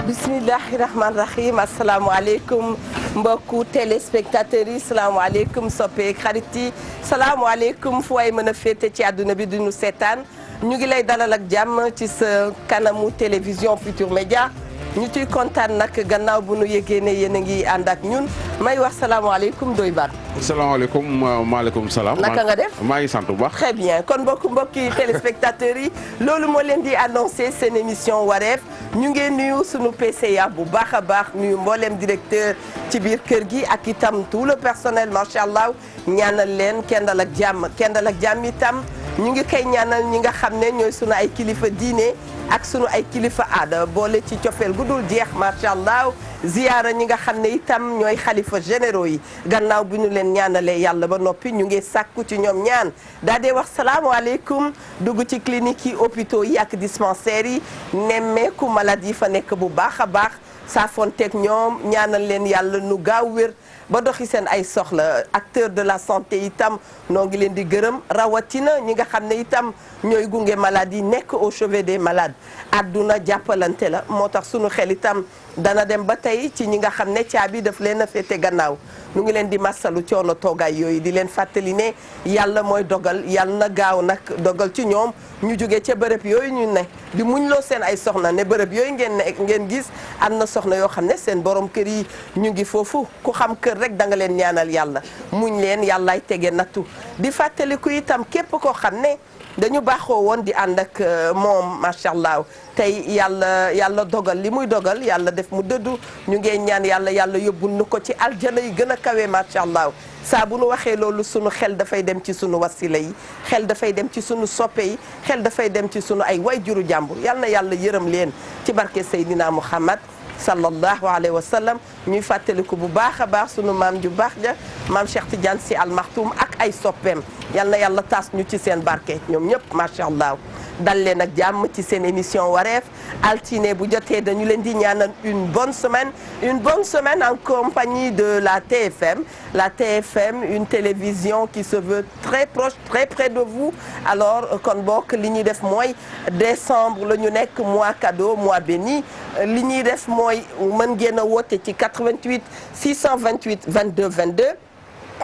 bismillahi rahmaani rahim asalaamaaleykum mbokku téléspectateurs yi salaamaaleykum soppeek xarit yi salaamaaleykum fu waay mën a féete ci àdduna bi duñu seetaan ñu ngi lay dalal ak jàmm ci sa kanamu télévision Futur Média ñu ciy kontaan nag gannaaw bu nu yëgee ne yéen a ngi ànd ak ñun may wax salaamaaleykum Ndoye Bane. salaamaaleykum maaleykum salaam. naka nga def maa ngi sant bu baax. très bien kon mbokki téléspectateurs yi loolu moo leen di annoncé seen émission wareef ñu ngi nuyu sunu PCA bu baax a baax nuyu mboolem directeur ci biir kër gi ak itam tout le personnel macha allah ñaanal leen kendal ak jàmm itam ñu ngi koy ñaanal ñi nga xam ne ñooy sunu ay kilifa diine ak sunu ay kilifa aada boole ci cofeel gu dul jeex macha allah ziyaara ñi nga xam ne itam ñooy xalifa généraux yi gannaaw bi ñu leen ñaanalee yàlla ba noppi ñu ngi sàkku ci ñoom ñaan daa dee wax salaamaaleykum dugg ci clinique yi hôpitaux yi ak dispensaires yi nemmeeku malade yi fa nekk bu baax a baax saafonteeg ñoom ñaanal leen yàlla nu gaaw wér ba doxi seen ay soxla acteur de la santé itam noo ngi leen di gërëm rawatina ñi nga xam ne itam ñooy gunge malade yi nekk au chevet des malades àdduna jàppalante la moo tax sunu xel itam dana dem ba tey ci ñi nga xam ne caabi daf leen a féete gannaaw nu ngi leen di massalu coono toogaay yooyu di leen fàttali ne yàlla mooy dogal yàlla na gaaw nag dogal ci ñoom ñu jóge ca bërëb yooyu ñu ne di muñ loo seen ay soxna ne bërëb yooyu ngeen gis am na soxna yoo xam ne seen borom kër yi ñu ngi foofu ku xam kër rek da nga leen ñaanal yàlla muñ leen yàllaay tege nattu di fàttaliku itam képp koo xam ne dañu baaxoo woon di ànd ak moom macha allah tey yàlla dogal li muy dogal yàlla def mu dëddu ñu ngeen ñaan yàlla yóbbul nu ko ci aljana yi gën a kawe macha allah saa bu nu waxee loolu sunu xel dafay dem ci sunu wasila yi xel dafay dem ci sunu soppe yi xel dafay dem ci sunu ay wayjuru jàmbur yal na yàlla yërëm leen ci barke Seydina Muhammad sallallahu alayhi wa sallam ñuy fàttaliku bu baax a baax sunu maam ju baax ja maam Cheikh Tidiane Sy Al Maktoum ak ay soppeem yal na yàlla taas ñu ci seen barke ñoom ñëpp macha allah dal leen ak jàmm ci seen émission wareef altine bu jotee dañu leen di ñaanal une bonne semaine en compagnie de la TFM une télévision qui se veut très proche très près de vous alors kon bokk li ñuy def mooy décembre la ñu nekk mois cadeau mois béni li ñuy def mooy mën ngeen a woote ci 88 628 22 22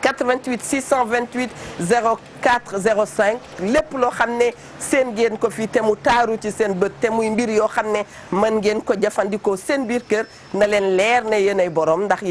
88 628 04 05 lépp loo xam ne seen ngeen ko fi te mu taaru ci seen bët te muy mbir yoo xam ne mën ngeen ko jëfandikoo seen biir kër na leen leer ne yéenay borom ndax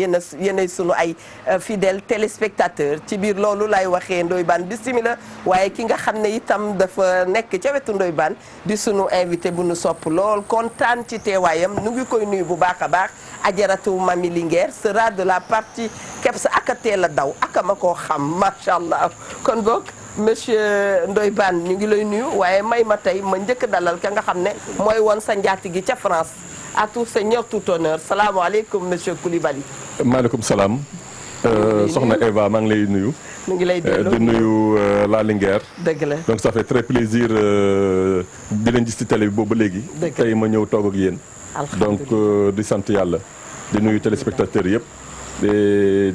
yéenay sunu ay fidèles téléspectateurs ci biir loolu lay waxee Ndoye Bane bismillah waaye ki nga xam ne itam dafa nekk ca wetu Ndoye Bane di sunu invité bu nu sopp lool kontaan ci teewaayam nu ngi koy nuyu bu baax a baax ajaratu Mami Linguère sera de la partie keps aka teel a daw aka ma koo xam macha allah kon boog monsieur Ndoye Bane ñu ngi lay nuyu waaye may ma tey ma njëkk dalal ka nga xam ne mooy woon sa njaati gi ca France à tout seigneur tout honneur salaamaaleykum monsieur Coulibaly. maaleykum salaam. soxna Eva maa ngi lay nuyu. ñu ngi lay di nuyu la Linguère. dëgg la donc ça fait très plaisir di leen gis ci télé bi boobu ba léegi. tey ma ñëw toog ak yéen. donc di sant yàlla. di nuyu téléspectateurs yëpp.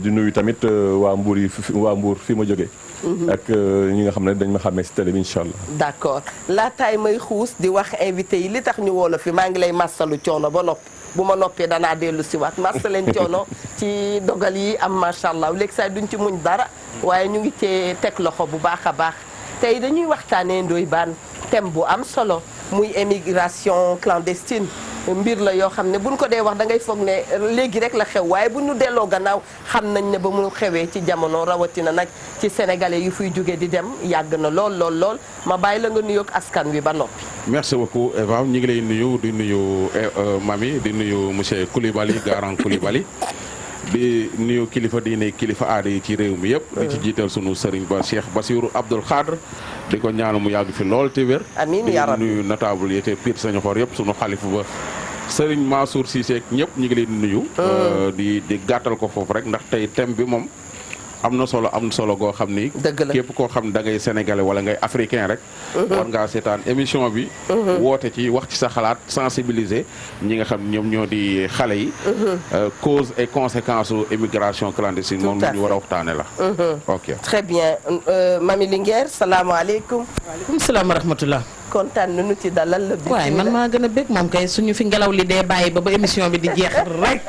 di nuyu tamit waa Mbour fi ma jógee. ak ñi nga xam ne dañ ma xàmmee si télé bi incha allah. d'accord laataay may xuus di wax invité yi li tax ñu woo la fi maa ngi lay massalu coono ba noppi bu ma noppee danaa dellu si waat massa leen coono ci dogal yi am macha allah léegi saa duñ ci muñ dara waaye ñu ngi cee teg loxo bu baax a baax tey dañuy waxtaanee Ndoye Bane thème bu am solo muy émigration clandestine. mbir la yoo xam ne buñ ko dee wax da ngay foog ne léegi rek la xew waaye bu ñu delloo gannaaw xam nañ ne ba mu xewee ci jamono rawatina nag ci sénégalais yu fiy jóge di dem yàgg na lool ma bàyyi la nga nuyoog askan wi ba noppi. merci beaucoup Eva ñu ngi lay nuyu di nuyu Mami di nuyu monsieur Coulibaly Garant Coulibaly di nuyu kilifa diine kilifa aada yi ci réew mi yëpp. di ci jiital sunu sëriñ ba Cheikh Bassirou Abdoul Khadr di ko ñaanu mu yàgg fi lool te wér. amiin yaa rabbi di nuyu notable yi te Pire Sañu Xor yëpp sunu xalifa ba sëriñ Mansour Cissé ñëpp ñu ngi leen di nuyu. di gàttal ko foofu rek ndax tey thème bi moom am na solo goo xam ni. dëgg la képp koo xam da ngay sénégalais wala ngay africain rek. war ngaa seetaan émission bi. woote ci wax ci sa xalaat sensibiliser ñi nga xam ñoom ñoo di xale yi. cause et conséquences su immigration clandestine moom la ñu war a waxtaane la. ok très bien Mami Linguère salaamaaleykum. waaleykum salaam wa rahmatullah. kontaan nañu ci dalal la. waaye man maa gën a bég moom kay suñu fi ngelaw li dee bàyyi ba émission bi di jeex rek.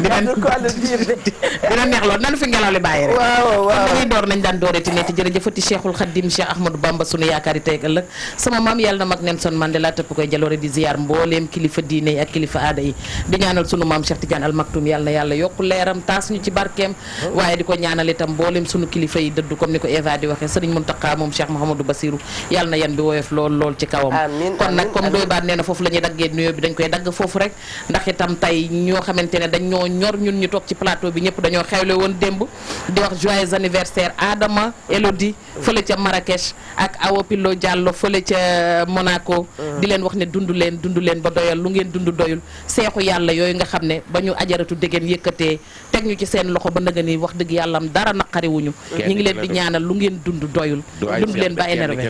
dina neex lool nanu fi ngelaw li bàyyi rek. waaw waaw kon dañuy door nañ daan dooreti ne te jërëjëfati Cheikhul Khadim Cheikh Ahmadou Bamba sunu yaakaar yi tey ak ëllëg sama maam yàlla na mag Nelson Mandela tëpp koy jaloore di ziar mbooleem kilifa diine yi ak kilifa aada yi di ñaanal sunu maam Cheikh Tidiane Al Maktoum yàlla na yàlla yokku leeram taas ñu ci barkeem waaye di ko ñaanal itam mbooleem sunu kilifa yi dëddu comme ni ko Eva di waxee Serigne Mountakha moom Cheikh Mouhamadou Bassirou yàlla na yan bi woyof lool ci kawam kon nag comme doy baat nee na foofu la ñuy daggee nuyoo bi dañ koy dagg foofu rek ndax itam tey ñoo xamante ne dañ ñoo ñor ñun ñu toog ci plateau bi ñëpp dañoo xewle woon démb di wax joyeux anniversaire Adama Elodie fële ca Marrakech ak Awa Pillo Diallo fële ca Monaco di leen wax ne dund leen ba doyal lu ngeen dund doyul seexu yàlla yooyu nga xam ne ba ñu ajaratu déggeen yëkkatee teg ñu ci seen loxo ba naga ni wax dëgg yàlla am dara naqariwuñu ñu ngi leen di ñaanal lu ngeen dund doyul dund leen ba énervé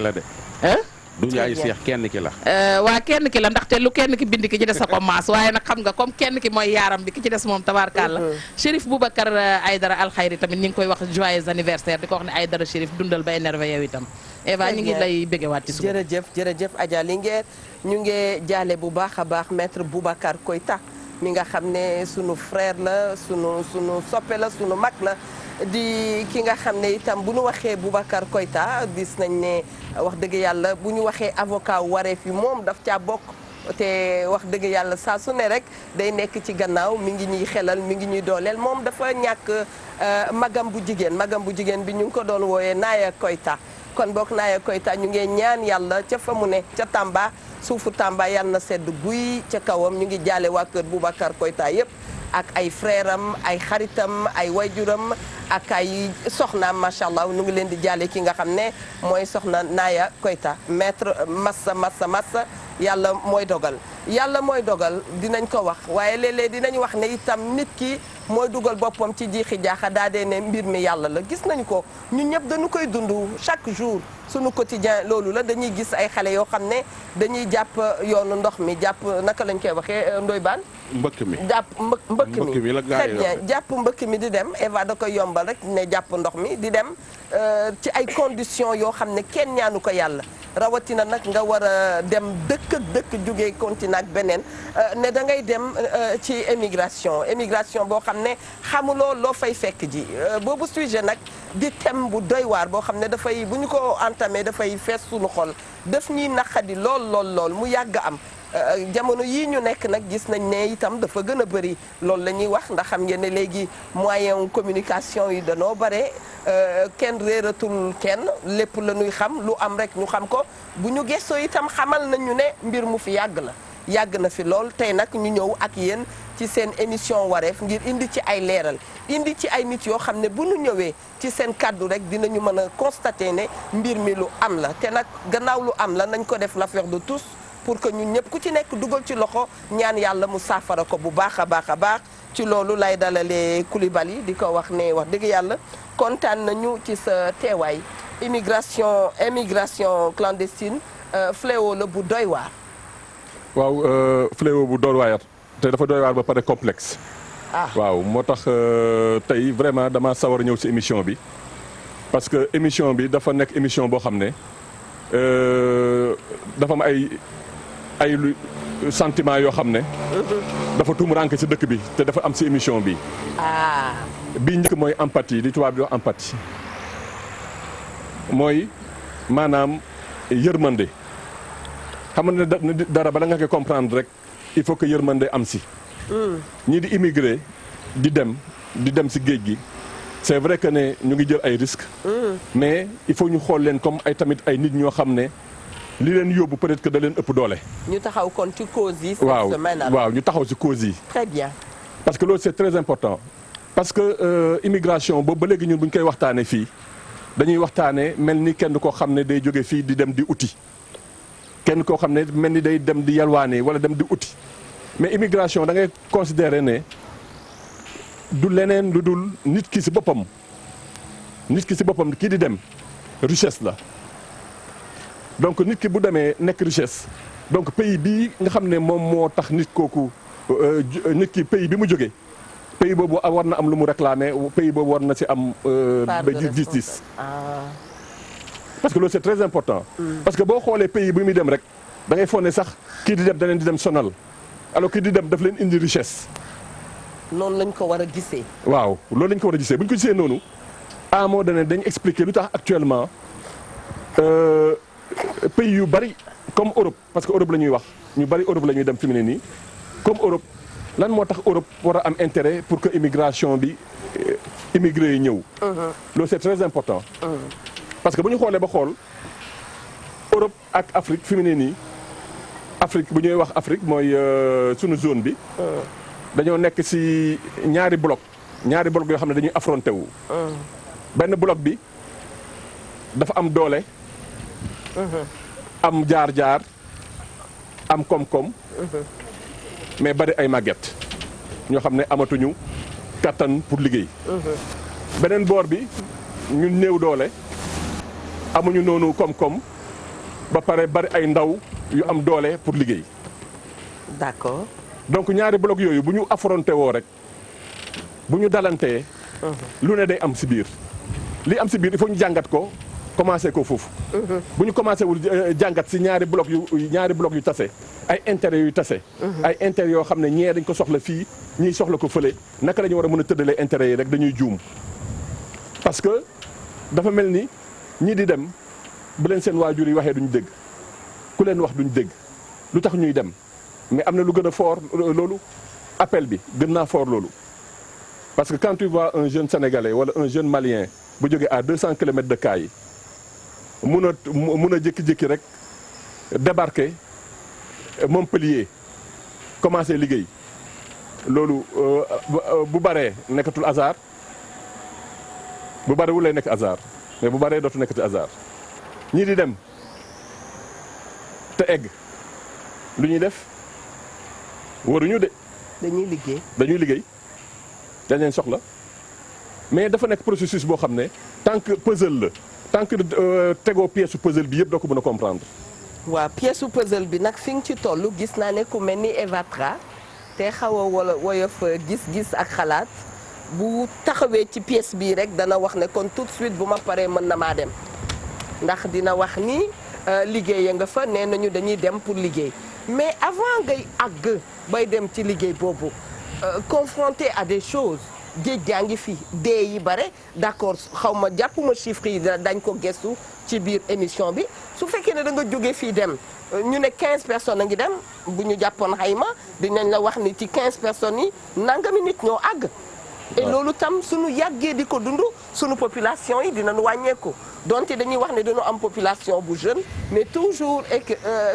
du ay seex kenn ki la waa kenn ki la ndaxte lu kenn ki bind ki ci des a ko maas waaye nag xam nga comme kenn ki mooy yaaram bi ki ci des moom tabaarkàlla Chérif Boubacar Aïdara Alkhayri tamit ñi ngi koy wax joyeux anniversaire di ko wax ne Aïdara Chérif dundal ba énervé yow itam Eva ñu ngi lay béggewaat ci suba jërëjëf Adja Linguère ñu ngi jaale bu baax a baax maître Boubacar Koïta mi nga xam ne sunu frère la sunu soppe la sunu mag la di ki nga xam ne itam bu ñu waxee Boubacar Koïta gis nañ ne wax dëgg yàlla bu ñu waxee avocat wareef yi moom daf caa bokk te wax dëgg yàlla saa su ne rek day nekk ci gannaaw mi ngi ñuy xelal mi ngi ñuy dooleel moom dafa ñàkk magam bu jigéen bi ñu ngi ko doon wooyee Naaya Koïta kon bokk Naaya Koïta ñu ngi ñaan yàlla ca fa mu ne ca Tamba suufu Tamba yàlla na sedd guy ca kawam ñu ngi jaale waa kër Boubacar Koïta yépp ak ay frère am ay xaritam ay wayjuram ak ay soxnaam macha allah nu ngi leen di jaale ki nga xam ne mooy soxna Naaya Koïta maître massa yàlla mooy dogal dinañ ko wax waaye léeg-léeg dinañ wax ne itam nit ki mooy dugal boppam ci jiixi jaaxa daa dee ne mbir mi yàlla la gis nañu ko ñun ñëpp dañu koy dund chaque jour sunu quotidien loolu la dañuy gis ay xale yoo xam ne dañuy jàpp yoonu ndox mi jàpp naka lañ koy waxee ndoy baan mbëkk mi jàpp mbëkk mi la très bien jàpp mbëkk mi di dem Eva da koy yombal rek ne jàpp ndox mi di dem ci ay conditions yoo xam ne kenn ñaanu ko yàlla rawatina nag nga war a dem dëkk jógee continent ak beneen ne da ngay dem ci émigration boo xam ne xamuloo loo fay fekk ji boobu sujet nag di thème bu doy waar boo xam ne dafay bu ñu ko entamé dafay fees suñu xol daf ñuy naqadi lool mu yàgg am jamono yii ñu nekk nag gis nañ ne itam dafa gën a bëri loolu la ñuy wax ndax xam ngeen ne léegi moyen communication yi danoo bare kenn réeratul kenn lépp la ñuy xam lu am rek ñu xam ko bu ñu gëstoo itam xamal nañu ne mbir mu fi yàgg na fi lool tey nag ñu ñëw ak yéen ci seen émission wareef ngir indi ci ay leeral indi ci ay nit yoo xam ne bu ñu ñëwee ci seen kàddu rek dinañu mën a constater ne mbir mi lu am la te nag gannaaw lu am la nañ ko def l'affaire de tous pour que ñun ñëpp ku ci nekk dugal ci loxo ñaan yàlla mu saafara ko bu baax a baax ci loolu lay dalalee Coulibaly di ko wax ne wax dëgg yàlla kontaan nañu ci sa teewaay immigration clandestine fléau la bu doy waar. waaw fléau bu doy waar te dafa doy waar ba pare complexe. waaw moo tax tey vraiment dama sawar a ñëw ci émission bi parce que émission bi dafa nekk émission boo xam ne dafa am ay sentiment yoo xam ne dafa tuumuranke ci dëkk bi te dafa am ci émission bi bii njëkk mooy empathie li tubaab di wax empathie mooy maanaam yërmande xam ne dara bala nga koy comprendre rek il faut que yërmande am ci ñii di immigré di dem ci géej gi c'est vrai que ne ñu ngi jël ay risques mais il faut ñu xool leen comme ay tamit ay nit ñoo xam ne li leen yóbbu peut-être que da leen ëpp doole. ñu taxaw kon ci cause yi. waaw ñu taxaw ci cause yi. très bien. parce que loolu c'est très important parce que immigration boobu ba léegi ñun bu ñu koy waxtaanee fii dañuy waxtaanee mel ni kenn koo xam ne day jóge fii di dem di uti kenn koo xam ne mel ni day dem di yalwaane wala dem di uti mais immigration da ngay considérer ne du leneen lu dul nit ki ci boppam kii di dem richesse la. donc nit ki bu demee nekk richesse donc pays bii nga xam ne moom moo tax nit kooku nit ki pays bi mu jógee pays boobu war na am lu mu réclamer pays boobu war na ci am justice parce que loolu c'est très important parce que boo xoolee pays bi muy dem rek da ngay foog ne sax kii di dem da leen di dem sonal alors kii di dem daf leen indi richesse. noonu lañ ko war a gisee. waaw loolu lañ ko war a gisee bu ñu ko gisee noonu à un moment donné dañ expliquer lu tax actuellement pays yu bari comme Europe parce que Europe la ñuy wax ñu bari Europe la ñuy dem fi mu ne nii comme Europe lan moo tax Europe war a am intérêt pour que immigration bi immigré yi ñëw. loolu c'est très important. parce que bu ñu xoolee ba xool Europe ak Afrique fi mu ne nii Afrique bu ñuy wax Afrique mooy sunu zone bi. dañoo nekk ci ñaari bloc yoo xam ne dañuy affronté wu. benn bloc bi dafa am doole. am jaar-jaar am koom-koom. mais bari ay màgget ñoo xam ne amatuñu kattan pour liggéey. beneen boor bi ñun néew doole amuñu noonu koom-koom ba pare bari ay ndaw yu am doole pour liggéey. d'accord. donc ñaari bloc yooyu bu ñu affronté woo rek bu ñu dalantee. lu ne day am ci biir. li am ci biir il faut ñu jàngat ko commencé ko foofu. bu ñu commencé wul jàngat ci ñaari bloc yu tase ay intérêts yu tase. ay intérêts yoo xam ne ñee dañ ko soxla fii ñii soxla ko fële naka la ñu war a mën a tëddalee intérêts yi rek dañuy juum. parce que dafa mel ni ñii di dem bu leen seen waajur yi waxee duñ dégg ku leen wax duñ dégg lu tax ñuy dem. mais am na lu gën a fort loolu appel bi gën naa fort loolu parce que quand tu vois un jeune sénégalais wala un jeune malien bu jógee à 200 kilomètres de Kaay mun a jékki-jékki rek débarquer Montpellier commencer liggéey loolu bu baree nekkatul hasard bu barewul lay nekk hasard mais bu baree dootu nekkati hasard ñii di dem te egg lu ñuy def. waruñu de. dañuy liggéey. dañ leen soxla mais dafa nekk processus boo xam ne tant que puzzle la tant que tegoo pièce su puzzle bi yëpp doo ko mën a comprendre. waaw pièce su puzzle bi nag fi nga ci toll gis naa ne ku mel ni Eva Tra te xaw a woyof gis-gis ak xalaat bu taxawee ci pièce bii rek dana wax ne kon tout de suite bu ma paree mën na maa dem ndax dina wax ni liggéey ya nga fa nee nañu dañuy dem pour liggéey. mais avant ngay àgg bay dem ci liggéey boobu confronté à des choses géej gaa ngi fi dee yi bare d'accord xaw ma jàppuma chiffres yi dañ ko gëstu ci biir émission bi su fekkee ne da nga jógee fii dem ñu ne 15 personnes a ngi dem bu ñu jàppoon xayma dinañ la wax ni ci 15 personnes yi nangami nit ñoo àgg. et loolu tam suñu yàggee di ko dund suñu population yi dinañu wàññeeku donte dañuy wax ne dañu am population bu jeune mais toujours et que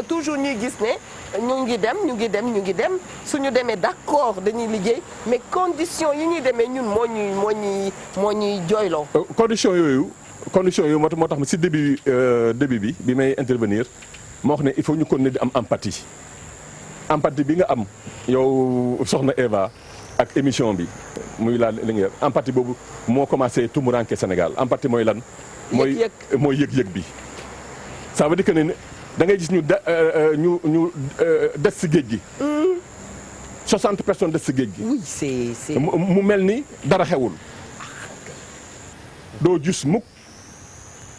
toujours ñuy gis ne ñu ngi dem suñu demee d'accord dañuy liggéey mais conditions yi ñuy demee ñun moo ñuy jooyloo. conditions yooyu moo tax ci début bi may intervenir moo wax ne il faut ñu continuer di am empathie bi nga am yow soxna Eva ak émission bi muy la Linguère empathie boobu moo commencé tumuranke Sénégal empathie mooy lan. mooy yëg-yëg bi. ça veut dire que ne da ngay gis ñu des ci géej gi. 60 personnes des ci géej gi. oui c'est mu mel ni dara xewul. doo gis mukk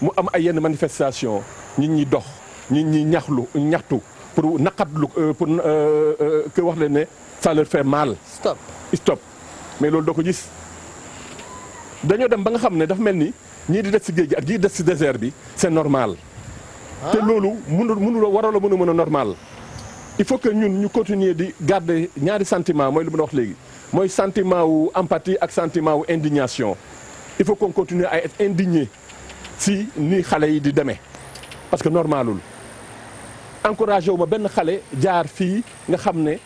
mu am ay yenn manifestation nit ñi dox nit ñi ñaxtu pour naqatlu pour que wax leen ne ça leur fait mal. stop mais loolu doo ko gis dañoo dem ba nga xam ne dafa mel ni ñii di des ci géej gi ak ñii des ci désert bi c'est normal. te loolu warala mën a normal. il faut que ñun ñu continuer di garder ñaari sentiment mooy lu mën a wax léegi mooy sentiment wu empathie ak sentiment wu indignation. il faut qu'on continue à être indigné si ni xale yi di demee parce que normalul encouragé wu ma benn xale jaar fii nga xam ne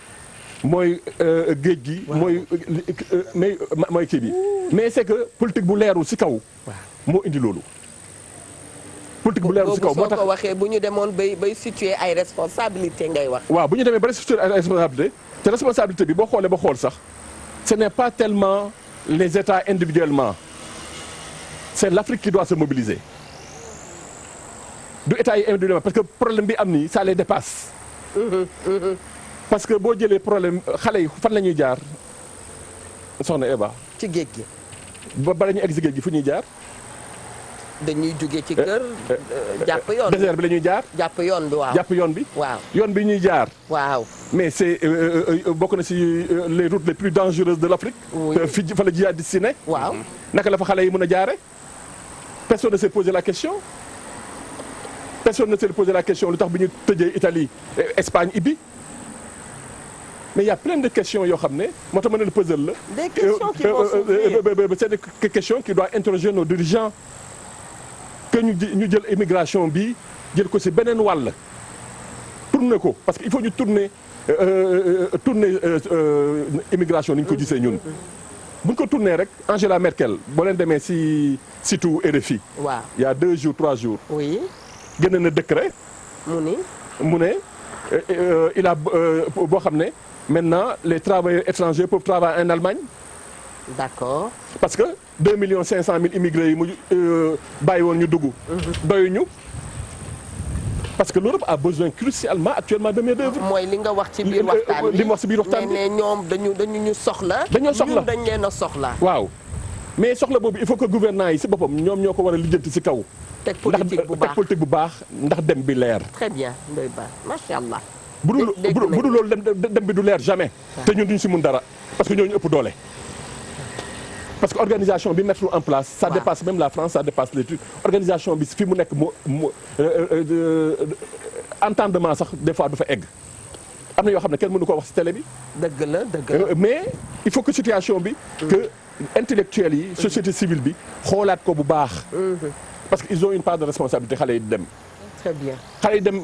mooy géej gi. mooy kii bi mais c'est que politique bu leerul si kaw. moo indi loolu. politique bu leerul si kaw moo tax soo ko waxee bu ñu demoon bay situer ay responsabilité ngay wax. waaw bu ñu demee ba situer ay responsabilité te responsabilité bi boo xoolee ba xool sax ce n'est pas tellement les États individuellement. c'est l'Afrique qui doit se mobiliser du état yi individuellement parce que problème bi am nii ça les dépasse. parce que boo jëlee problème xale yi fan la ñuy jaar soxna Eva. ci géej gi. ba bala ñu egg si géej gi fu ñuy jaar dañuy jóge ci kër jàpp yoon bi. désert bi la ñuy jaar. jàpp yoon bi waaw. jàpp yoon bi. waaw yoon bi ñuy jaar. waaw. mais c'est bokk na ci les routes les plus dangereuses de l'Afrique. Oui. fi fa la jihadiste si ne. waaw. naka la fa xale yi mën a jaare personne ne s'est posé la question. personne ne s'est posé la question lu tax bi ñu tëjee Italie Espagne ibbi. mais il y a plein de questions yoo xam ne moo tax ma ne le puzzle la. des questions qui vont s'ouvrir. c'est des questions qui doivent interroger nos dirigeants que ñu jël immigration bi jël ko ci beneen wàll tourner ko parce que il faut ñu tourner immigration ni ñu ko gisee ñun. bu ñu ko tourner rek Angela Merkel boo leen demee ci site RFI. waaw il y a 2 jours 3 jours. oui. génn na décret. mu ne il a boo xam ne. Maintenant, les travailleurs étrangers peuvent travailler en Allemagne. D'accord. Parce que 2 500 000 immigrés yi mu bàyyi woon ñu dugg. doyuñu. parce que l'Europe a besoin crucialement actuellement de main-d'œuvre. mooy li nga wax ci biir waxtaan bi li ma wax ci biir waxtaan bi ne ñoom dañu ñu soxla. dañoo soxla ñun dañ leen a soxla. waaw mais soxla boobu il faut que gouvernement yi ci boppam ñoom ñoo ko war a lijjanti ci kaw. teg politique bu baax teg politique bu baax ndax dem bi leer. très bien Ndoye Bane macha allah. bu dul loolu dem bi du leer jamais. te ñun duñ ci mun dara parce que ñooñu ëpp doole. parce que organisation bi mettre en place. ça dépasse même la France ça dépasse les trucs organisation bi fi mu nekk mu entendement sax des fois du fa egg. am na yoo xam ne kenn mënu ko wax ci télé bi. dëgg la dëgg la mais il faut que situation bi. que intellectuels yi société civile bi xoolaat ko bu baax. parce que ils ont une part de responsabilité xale yi dem. très bien xale yi dem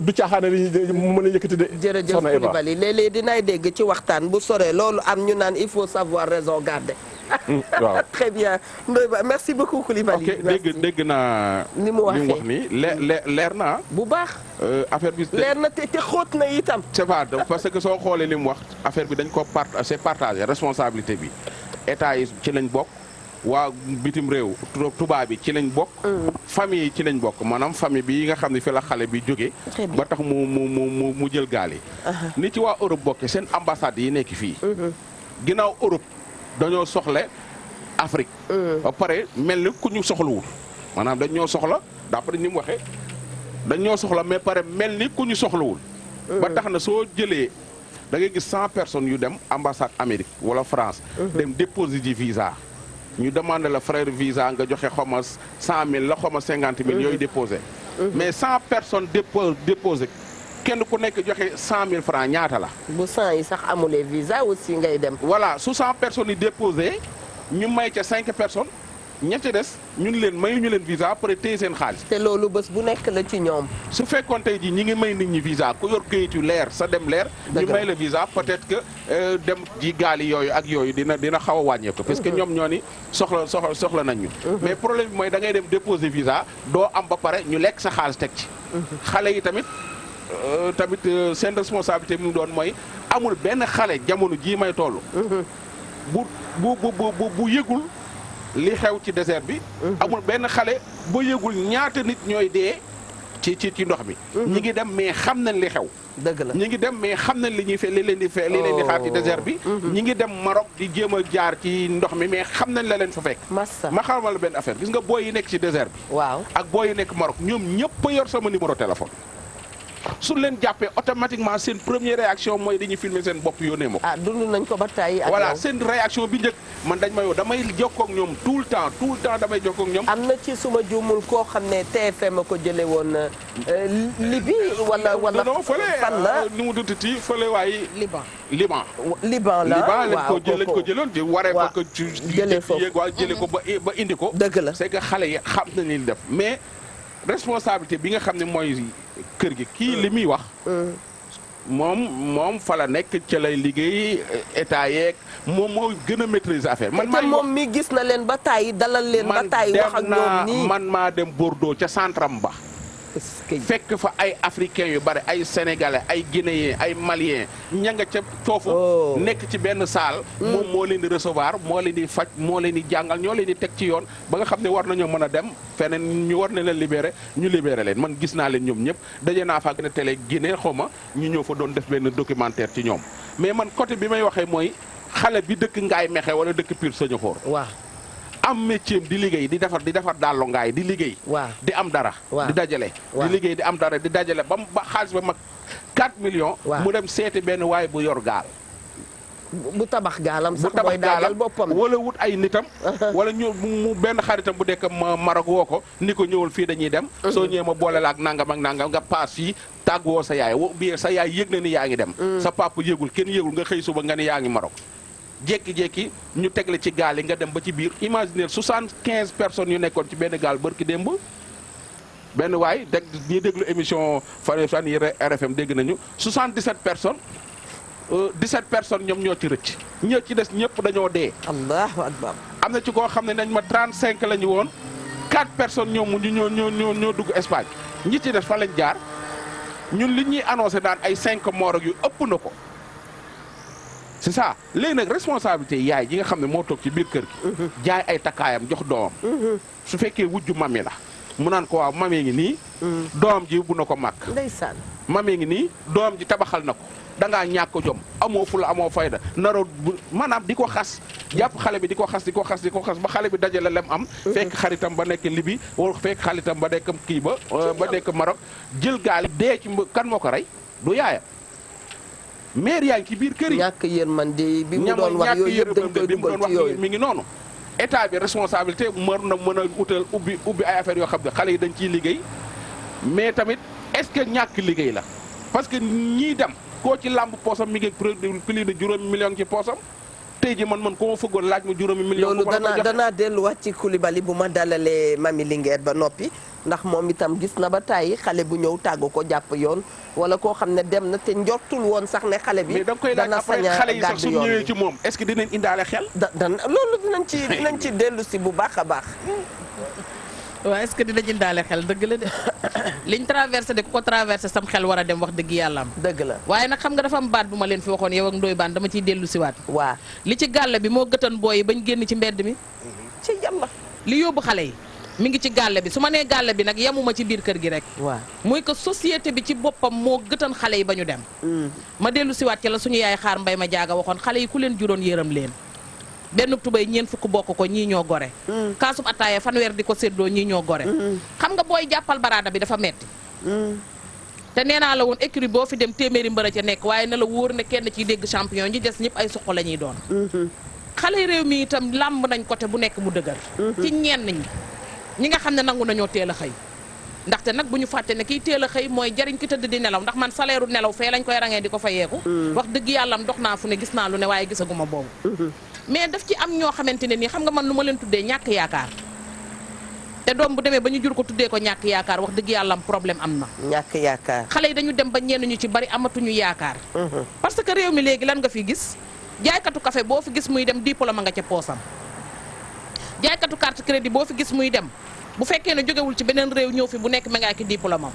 du caaxaane li mu mën a yëkkati de. jërëjëf Coulibaly léeg-léeg dinaay dégg ci waxtaan bu soree loolu am ñu naan il faut savoir raison garder. waaw très bien Ndoye Bane merci beaucoup Coulibaly. ok dégg naa. ni mu waxee wax nii leer na bu baax. affaire bi leer na te xóot na itam. c'est pas parce que soo xoolee li mu wax affaire bi dañ ko c'est partagé responsabilité bi état yi ci lañ bokk. waa bitim réew tubaab bi ci lañ bokk. famille yi ci lañ bokk maanaam famille bi nga xam ne fi la xale bi jóge ba tax mu jël gaal yi. ni ci waa Europe bokke seen ambassade yi nekk fii. ginnaaw Europe dañoo soxla Afrique. ba pare mel ni ku ñu soxlawul maanaam dañ ñoo soxla d'après ni mu waxee dañ ñoo soxla mais pare mel ni ku ñu soxlawul. ba tax na soo jëlee da ngay gis 100 personnes yu dem ambassade Amérique wala France. dem déposer ji visa. ñu demandé la frère visa nga joxe xoma 100 000 la xoma 50 000 yooyu déposé. mais 100 personnes déposé kenn ku nekk joxe 100 000 francs ñaata la. bu 100 yi sax amulee visa aussi ngay dem. voilà su 100 personnes yi déposé ñu may ca 5 personnes ñetti des ñun leen mayuñu leen visa après téye seen xaalis. te loolu bés bu nekk la ci ñoom. su fekkoon tey jii ñi ngi may nit ñi visa ku yor këyit yu leer sa dem leer. ñu may la visa peut-être que dem ji gaali yooyu ak yooyu dina xaw a wàññeeku. parce que ñoom ñoo ni soxla nañ ñu. mais problème bi mooy da ngay dem déposer visa doo am ba pare ñu lekk sa xaalis teg ci. xale yi tamit seen responsabilité bi mu doon mooy amul benn xale jamono jii may toll. bu yëgul. li xew ci désert bi. amul benn xale ba yëgul ñaata nit ñooy dee ci ndox mi. ñi ngi dem mais xam nañ li xew. dëgg la ñi ngi dem mais xam nañ li ñuy li leen di xaar ci désert bi. ñi ngi dem Maroc di jéem a jaar ci ndox mi mais xam nañ la leen fa fekk. massa ma xamal la benn affaire gis nga booy yi nekk ci désert bi. waaw ak booy yi nekk Maroc ñoom ñëpp a yor sama numéro téléphone. su leen jàppee automatiquement seen première réaction mooy dañuy filmer seen bopp yónnee ma ko. dund nañ ko ba tàyyi ak voilà seen réaction bi njëkk man dañ ma yow damay jokkoo ak ñoom tout le temps damay jokkoo ak ñoom. am na ci suma juumul koo xam ne TFM a ko jëlee woon Libye wala non fële fan la nu mu dututi fële waaye. Liban la lañ ko jëloon di waree ko ci jëlee foofu jëlee ko ba indi ko. dëgg la c'est que xale yi xam nañ li def mais responsabilité bi nga xam ne mooy kër gi kii li muy wax. moom fa la nekk ca lay liggéey état yeeg moom moo gën a maîtriser affaire. moom mi gis na leen ba tàyyi dalal leen ba tàyyi wax ak ñoom nii man maa dem Bordeaux ca centram ba. fekk fa ay africains yu bari ay sénégalais ay guinéens ay maliens ña nga ca foofu. nekk ci benn salle. moom moo leen di recevoir moo leen di faj moo leen di jàngal ñoo leen di teg ci yoon ba nga xam ne war nañoo mën a dem feneen ñu war na leen libéré ñu libéré leen man gis naa leen ñoom ñëpp daje naa fa ak ne télé Guinée xaw ma ñu ñëw fa doon def benn documentaire ci ñoom mais man côté bi may waxee mooy xale bi dëkk Ngaay Mexe wala dëkk Pire Sañoxoor. waaw am métier di liggéey di defar dàllu ngaay di liggéey. waaw di am dara. di dajale. di liggéey di am dara di dajale ba xaalis ba mag 4 millions. mu dem seeti benn waay bu yor gaal. bu tabax gaalam sax mooy daajal boppam wala wut ay nitam. wala ñu mu benn xaritam bu dekk Maroc woo ko ni ko ñëwal fii dañuy dem. soo ñëwee ma boole la ak nangam ak nangam nga paas fii tàgguwoo sa yaay bi sa yaay yëg na ni yaa ngi dem. sa papa yëgul kenn yëgul nga xëy suba nga ni yaa ngi Maroc. jékki-jékki ñu tegle ci gaal yi nga dem ba ci biir imaginer 75 personnes yu nekkoon ci benn gaal barki démb. benn waay ñi déglu émission fan yi RFM dégg nañu 77 personnes. 17 personnes ñoom ñoo ci rëcc ñoo ci des ñëpp dañoo dee. allahu akbar. am na ci koo xam ne nañ ma 35 la ñu woon 4 personnes ñoom ñoo dugg Espagne ñi ci des fa lañ jaar ñun li ñuy annoncé daan ay 5 morts yu ëpp na ko. c'est ça léegi nag responsabilité yaay ji nga xam ne moo toog ci biir kër gi. jaay ay takkaayam jox doomam. su fekkee wujju mami la mu naan ko waaw mamee ngi nii. doom ji bu na ko màkk. ndeysaan. mamee ngi nii doom ji tabaxal na ko. da ngaa ñàkk jom amoo fula amoo fayda naroo maanaam di ko xas jàpp xale bi di ko xas ba xale bi dajale lem am. fekk xaritam ba nekk Libi wala fekk xaritam ba nekk kii ba nekk Maroc jël gaal dee ci kan moo ko rey du yaayam. maire yaa ngi ci biir kër yi. ñàkk yërmande bi mu doon wax yooyu yëpp dañ koy dugal ci yooyu mi ngi noonu. état bi responsabilité mën na mën a utal ubbi ay affaires yoo xam ne xale yi dañ ciy liggéey mais tamit est-ce que ñàkk liggéey la parce que ñii dem. koo ci làmb poosam mi ngi produit plus de juróomi million ci poosam tey ji man ko ma fëggoon laaj ma juróomi million. loolu danaa delluwaat ci Coulibaly bu ma dalalee Mami Linguère ba noppi ndax moom itam gis na ba tàyyi xale bu ñëw tàggu ko jàpp yoon wala koo xam ne dem na te njortul woon sax ne xale bi. dana sañ a xale yi sax su ñëwee ci moom est-ce que dinañ indaale xel. loolu dinañ ci dellu si bu baax a baax. waaw est-ce que dina jëndaale xel dëgg la de liñ traversé de ku ko traversé sam xel war a dem wax dëgg yàlla am. dëgg la waaye nag xam nga dafa am baat bu ma leen fi waxoon yow ak Ndoye Bane dama ciy dellu siwaat. waaw li ci gàll bi moo gëtan booy yi bañ génn ci mbedd mi. ci yàlla. li yóbbu xale yi mi ngi ci gàll bi su ma nee gàll bi nag yemuma ci biir kër gi rek. waaw muy que société bi ci boppam moo gëtan xale yi ba ñu dem. ma dellu siwaat ci la suñu yaay xaar mbay ma jaaga waxoon xale yi ku leen juróon yërëm leen. benn tubay ñeen fukk bokk ko ñii ñoo gore. kaasub ataaya fanweer di ko séddoo ñii ñoo gore. xam nga booy jàppal baraada bi dafa metti te nee naa la woon écurie boo fi dem téeméeri mbër a ca nekk waaye na la wóor ne kenn ciy dégg champion ñi des ñëpp ay suq la ñuy doon. xale réew mi itam làmb nañ côté bu nekk mu dëgër. ci ñenn ñi nga xam ne nangu nañoo teel a xëy. ndaxte nag bu ñu fàtte ne kiy teel a xëy mooy jariñ ki tëdd di nelaw ndax man salaire u nelaw fee lañ koy rangee di ko fayeeku. wax dëgg yàlla am dox naa fu ne gis naa lu ne waaye gisaguma boobu. mais daf ci am ñoo xamante ne nii xam nga man lu ma leen tuddee ñàkk yaakaar te doom bu demee ba ñu jur ko tuddee ko ñàkk yaakaar wax dëgg yàlla am problème am na. ñàkk yaakaar xale yi dañu dem ba ñenn ñu ci bari amatuñu yaakaar. parce que réew mi léegi lan nga fi gis jaaykatu café boo fi gis muy dem diplôme nga ca poosam jaaykatu carte crédit boo fi gis muy dem bu fekkee ne jógewul ci beneen réew ñëw fi bu nekk ma ngaa ki diplôme am.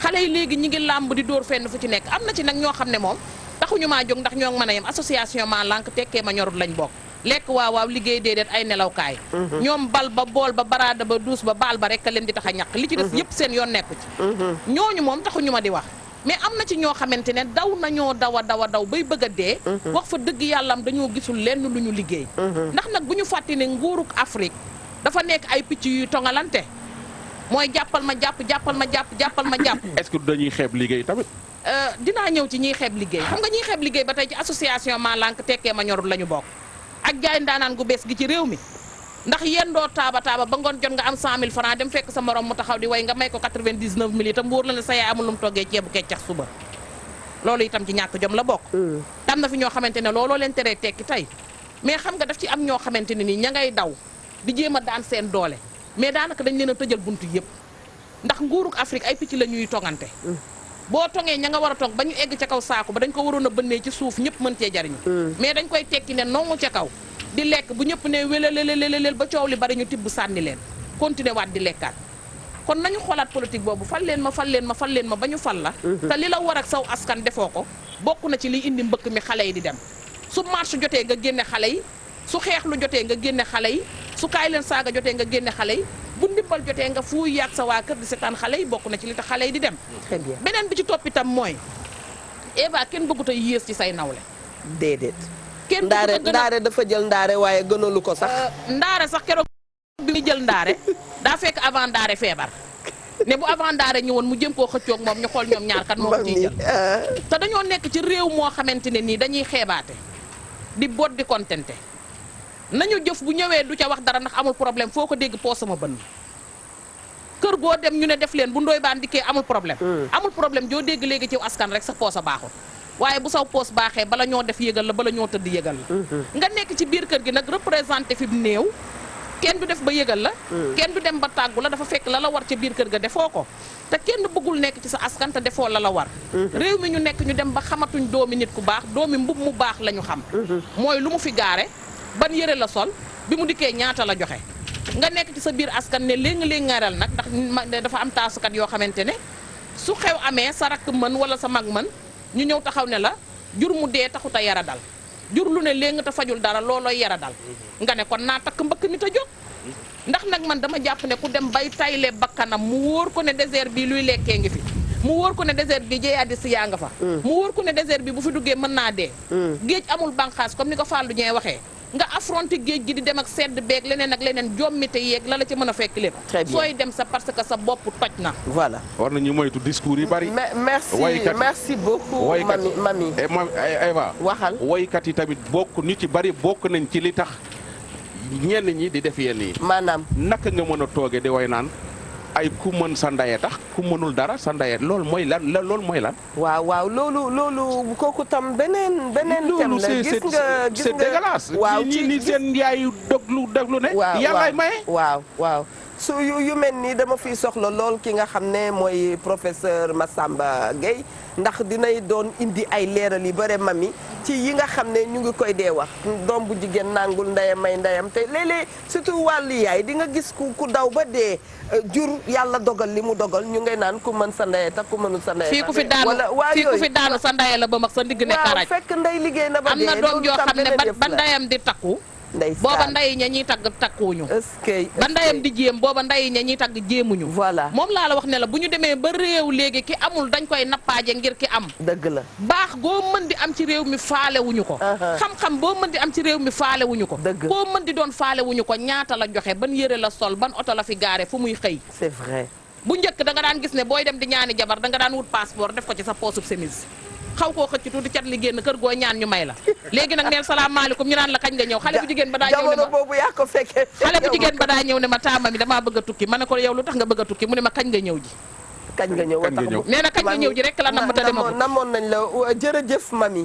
xale yi léegi ñi ngi làmb di dóor fenn fu ci nekk am na ci nag ñoo xam ne moom. taxuñu maa jóg ndax ñoo ngi mën a yem association ma lànk tekkee ma ñorut lañ bokk lekk waaw liggéey déedéet ay nelawkaay ñoom bal ba bool ba baraada ba duus ba baal ba rek leen di tax a ñàkk li ci des yëpp seen yoon nekku ci ñooñu moom taxuñu ma di wax mais am na ci ñoo xamante ne daw nañoo daw bay bëgg a dee wax fa dëgg yàllam dañoo gisul lenn lu ñu liggéey ndax nag bu ñu fàtte ne nguuruk Afrique dafa nekk ay picc yuy tongalante mooy jàppal ma jàpp est-ce que dañuy xeeb liggéey tamit dinaa ñëw ci ñiy xeeb liggéey xam nga ñiy xeeb liggéey ba tey ci association ma lànk tekkee ma ñorul la ñu bokk ak jaay ndaanaan gu bees gi ci réew mi ndax yéen doo taaba ba ngoon jot nga am 100 000 francs dem fekk sa morom mu taxaw di way nga may ko 99 000 itam wóor la ne sa yaay amul lu mu toggee ceebu keccax suba loolu itam ci ñàkk jom la bokk tam na fi ñoo xamante ne looloo leen teree tekki tey mais xam nga daf ci am ñoo xamante ne nii ña ngay daw di jéem a daan seen doole mais daanaka dañ leen a tëjal buntu yëpp ndax nguuruk Afrique ay picc la ñuy tongante boo tongee ña nga war a tong ba ñu egg ca kaw saako ba dañ ko waroon a bënnee ci suuf ñëpp mën cee jariñu mais dañ koy tekki ne nongu ca kaw di lekk bu ñëpp ne wéléléléléleel ba coow li bari ñu tibb sànni leen continuer waat di lekkaat kon nañu xoolaat politique boobu fal leen ma ba ñu fal la te li la war ak saw askan defoo ko bokk na ci liy indi mbëkk mi xale yi di dem su marche jotee nga génne xale yi su xeex lu jotee nga génne xale yi su kaay leen saaga jotee nga génne xale yi bu ndimbal jotee nga fuuy yaag sa waa kër di seetaan xale yi bokk na ci li tax xale yi di dem très bien beneen bi ci topp itam mooy Eva kenn bëggut a yées ci say nawle déedéet kenn du ko gën a ndaare dafa jël ndaare waaye gënalu ko sax. ndaare sax keroog bi muy jël ndaare daa fekk avant ndaare feebar ne bu avant ndaare ñëwoon mu jëm koo xëccoog moom ñu xool ñoom ñaar kan moo ko ciy jël. te dañoo nekk ci réew moo xamante ne nii dañuy xeebaate di boot di kontente nañu jëf bu ñëwee du ca wax dara ndax amul problème foo ko dégg poo sama bënn kër goo dem ñu ne def leen bu ndoy baan dikkee amul problème. amul problème joo dégg léegi ci askan rek sa poos a baaxul waaye bu saw poos baaxee bala ñoo def yëgal la bala ñoo tëdd yëgal la. nga nekk ci biir kër gi nag représenté fi mu néew kenn du def ba yëgal la. kenn du dem ba tàggu la dafa fekk la la war ca biir kër ga defoo ko te kenn bëggul nekk ci sa askan te defoo la la war. réew mi ñu nekk ñu dem ba xamatuñ doomi nit ku baax doomi mbub mu baax la ñu xam. mooy lu mu fi gaare ban yëre la sol bi mu dikkee ñaata la joxe. nga nekk ci sa biir askan ne léegi ngaral nag ndax dafa am taasukat yoo xamante ne su xew amee sa rakk mën wala sa mag mën ñu ñëw taxaw ne la jur mu dee taxut a yara dal jur lu ne léegi te fajul dara loolooy yara dal nga ne kon naa takk mbëkk nit a jóg ndax nag man dama jàpp ne ku dem bay tayle bakkanam mu wóor ko ne désert bi luy lekkee ngi fi mu wóor ko ne désert bi jeeyaadi si yaa nga fa mu wóor ko ne désert bi bu fi duggee mën naa dee géej amul banqaas comme ni ko Fallou Dieng waxee nga affronté géej gi di dem ak sedd beeg leneen ak leneen jommite yeeg la la ci mën a fekk lépp sooy dem sa parce que sa bopp toj na voilà war nañu moytu discours yi bari merci beaucoup mami Eva waxal woykat yi tamit bokk ñu ci bari bokk nañ ci li tax ñenn ñi di def yenn yi maanaam naka nga mën a tooge di way naan ay ku mën sa ndaye tax ku mënul dara sa ndaye loolu mooy lan loolu mooy lan. waaw loolu kooku tam beneen thème la gis nga c'est dégueulasse. waaw ni seen yaay doglu ne. yàllaay maye. waaw su yu mel nii dama fiy soxla lool ki nga xam ne mooy professeur Massamba Gueye ndax dinay doon indi ay leeral yu bare mami ci yi nga xam ne ñu ngi koy dee wax doom bu jigéen nangul ndeyam may ndeyam te léeg-léeg surtout wàllu yaay di nga gis ku daw ba dee jur yàlla dogal li mu dogal ñu ngay naan ku mën sa ndeye tax ku mënul sa ndeye fii ku fi daanu sa ndeye la ba mag sa ndigg ne karaj fekk ndey liggéey na ba dee am na doom yoo xam ne ba ndeyam di takku booba nday ña ñuy tagg takkuñu ba ndayam di jéem booba nday ña ñuy tagg jéemuñu voilà moom laa la wax ne la bu ñu demee ba réew léegi ki amul dañ koy nappaaje ngir ki am dëgg la baax goo mën di am ci réew mi faalewuñu ko xam-xam boo mën di am ci réew mi faalewuñu ko koo mën di doon faalewuñu ko ñaata la joxe ban yëre la sol ban oto la fi gaare fu muy xëy c'est vrai bu njëkk da nga daan gis ne booy dem di ñaani jabar da nga daan wut passeport def ko ci sa poosub chemise xaw koo xëcc tuuti cat li génn kër goo ñaan ñu may la léegi nag neel salaamaaleykum ñu naan la kañ nga ñëw xale bu jigéen ba daa ñëw ne ma boobu yaa ko fekkee xale bu jigéen ba daa ñëw ne ma taama mi damaa bëgg a tukki ma ne ko yow lu tax nga bëgg a tukki mu ne ma kañ nga ñëw ji kañ nga ñëw nee na kañ nga ñëw ji rek la nam ta dema namoon nañ la jërëjëf mami